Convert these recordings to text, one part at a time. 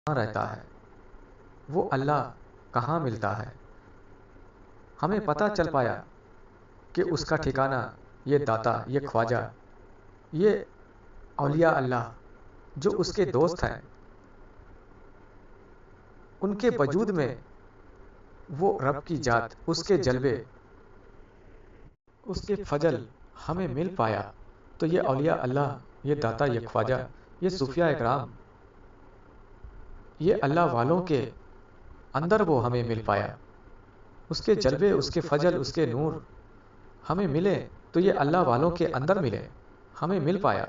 کہاں رہتا ہے، وہ اللہ کہاں ملتا ہے۔ ہمیں پتہ چل پایا کہ اس کا ٹھکانہ یہ داتا، یہ خواجہ، یہ اولیاء اللہ جو اس کے دوست ہیں، ان کے وجود میں وہ رب کی ذات، اس کے جلوے، اس کے فضل ہمیں مل پایا۔ تو یہ اولیاء اللہ، یہ داتا، یہ خواجہ، یہ صوفیاء اکرام، یہ اللہ والوں کے اندر وہ ہمیں مل پایا۔ اس کے جلوے، اس کے فضل، اس کے نور ہمیں ملے تو یہ اللہ والوں کے اندر ملے، ہمیں مل پایا۔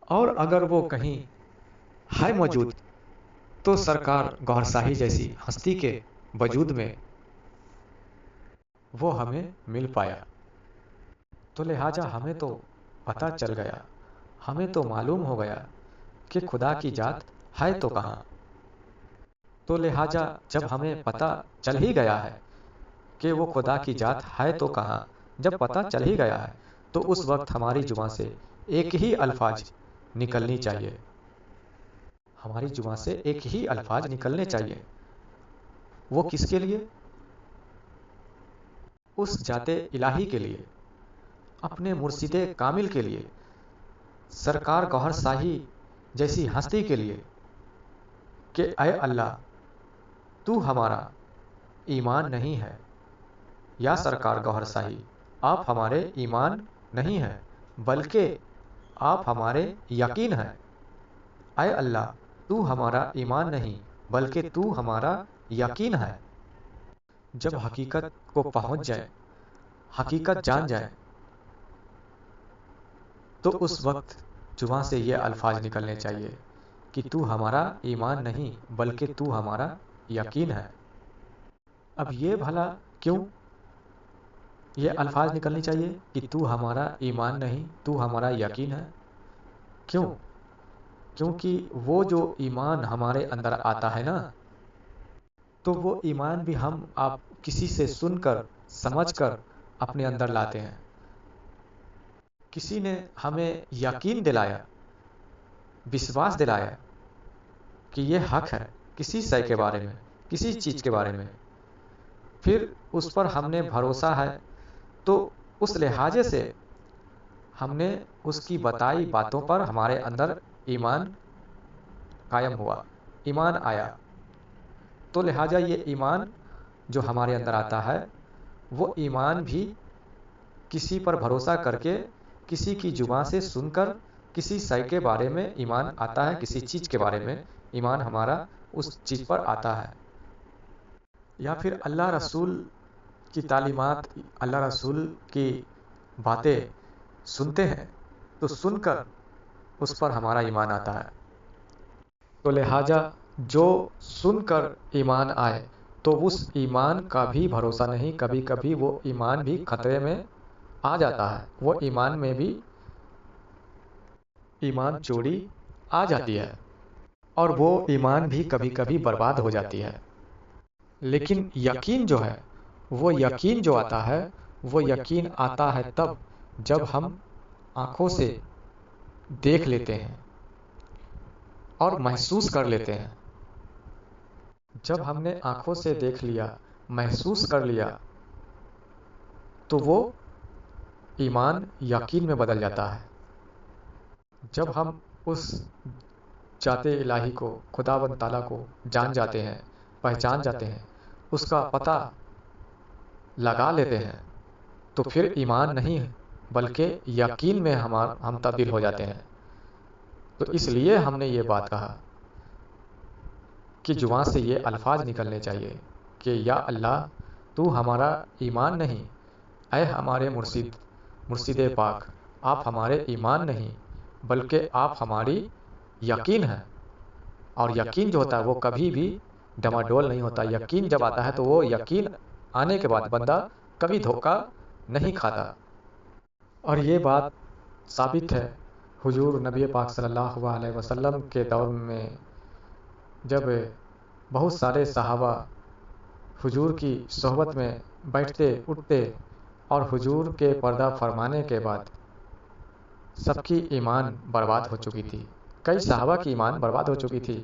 اور اگر وہ کہیں ہے موجود تو سرکار گوھر شاہی جیسی ہستی کے وجود میں وہ ہمیں مل پایا۔ تو لہٰذا ہمیں تو پتہ چل گیا، ہمیں تو معلوم ہو گیا کہ خدا کی ذات ہے تو کہاں۔ تو لہٰذا جب ہمیں پتہ چل ہی گیا ہے کہ وہ خدا کی ذات ہے تو کہاں، جب پتہ چل ہی گیا ہے تو اس وقت ہماری زبان سے ایک ہی الفاظ نکلنی چاہیے، ہماری زبان سے ایک ہی الفاظ نکلنے چاہیے۔ وہ کس کے لیے؟ اس ذات الہی کے لیے، اپنے مرشد کامل کے لیے، سرکار گوھر شاہی جیسی ہستی کے لیے کہ اے اللہ تو ہمارا ایمان نہیں ہے، یا سرکار گوھر شاہی آپ ہمارے ایمان نہیں ہیں بلکہ آپ ہمارے یقین ہیں۔ اے اللہ تو ہمارا ایمان نہیں بلکہ تو ہمارا یقین ہے۔ جب حقیقت کو پہنچ جائے، حقیقت جان جائے، تو اس وقت زبان سے یہ الفاظ نکلنے چاہیے کہ تو ہمارا ایمان نہیں بلکہ تو ہمارا یقین ہے۔ اب یہ بھلا کیوں یہ الفاظ نکلنی چاہیے کہ تو ہمارا ایمان نہیں، تو ہمارا یقین ہے؟ کیوں؟ کیونکہ وہ جو ایمان ہمارے اندر آتا ہے نا، تو وہ ایمان بھی ہم آپ کسی سے سن کر، سمجھ کر اپنے اندر لاتے ہیں۔ کسی نے ہمیں یقین دلایا، وشواس دلایا کہ یہ حق ہے کسی شے کے بارے میں، کسی چیز کے بارے میں، پھر اس پر ہم نے بھروسہ ہے تو اس لحاظ سے ہم نے اس کی بتائی باتوں پر ہمارے اندر ایمان قائم ہوا، ایمان آیا۔ تو لہٰذا یہ ایمان جو ہمارے اندر آتا ہے، وہ ایمان بھی کسی پر بھروسہ کر کے، کسی کی زبان سے سن کر، کسی شے کے بارے میں ایمان آتا ہے، کسی چیز کے بارے میں ایمان ہمارا اس چیز پر آتا ہے، یا پھر اللہ رسول کی تعلیمات، اللہ رسول کی باتیں سنتے ہیں تو سن کر اس پر ہمارا ایمان آتا ہے۔ تو لہٰذا جو سن کر ایمان آئے تو اس ایمان کا بھی بھروسہ نہیں، کبھی کبھی وہ ایمان بھی خطرے میں آ جاتا ہے، وہ ایمان میں بھی ایمان چوری آ جاتی ہے، اور وہ ایمان بھی کبھی کبھی برباد ہو جاتی ہے۔ لیکن یقین جو ہے، وہ یقین جو آتا ہے، وہ یقین آتا ہے تب جب ہم آنکھوں سے دیکھ لیتے ہیں اور محسوس کر لیتے ہیں۔ جب ہم نے آنکھوں سے دیکھ لیا، محسوس کر لیا، تو وہ ایمان یقین میں بدل جاتا ہے۔ جب ہم اس ذات الہی کو، خداوند تعالیٰ کو جان جاتے ہیں، پہچان جاتے ہیں، اس کا پتہ لگا لیتے ہیں، تو پھر ایمان نہیں بلکہ یقین میں ہم تبدیل ہو جاتے ہیں۔ تو اس لیے ہم نے یہ بات کہا کہ زبان سے یہ الفاظ نکلنے چاہیے کہ یا اللہ تو ہمارا ایمان نہیں، اے ہمارے مرشد پاک آپ ہمارے ایمان نہیں بلکہ آپ ہماری یقین ہے۔ اور یقین جو ہوتا ہے وہ کبھی بھی ڈماڈول نہیں ہوتا۔ یقین جب آتا ہے تو وہ یقین آنے کے بعد بندہ کبھی دھوکہ نہیں کھاتا۔ اور یہ بات ثابت ہے حضور نبی پاک صلی اللہ علیہ وسلم کے دور میں، جب بہت سارے صحابہ حضور کی صحبت میں بیٹھتے اٹھتے اور حضور کے پردہ فرمانے کے بعد سب کی ایمان برباد ہو چکی تھی، کئی صحابہ کی ایمان برباد ہو چکی تھی،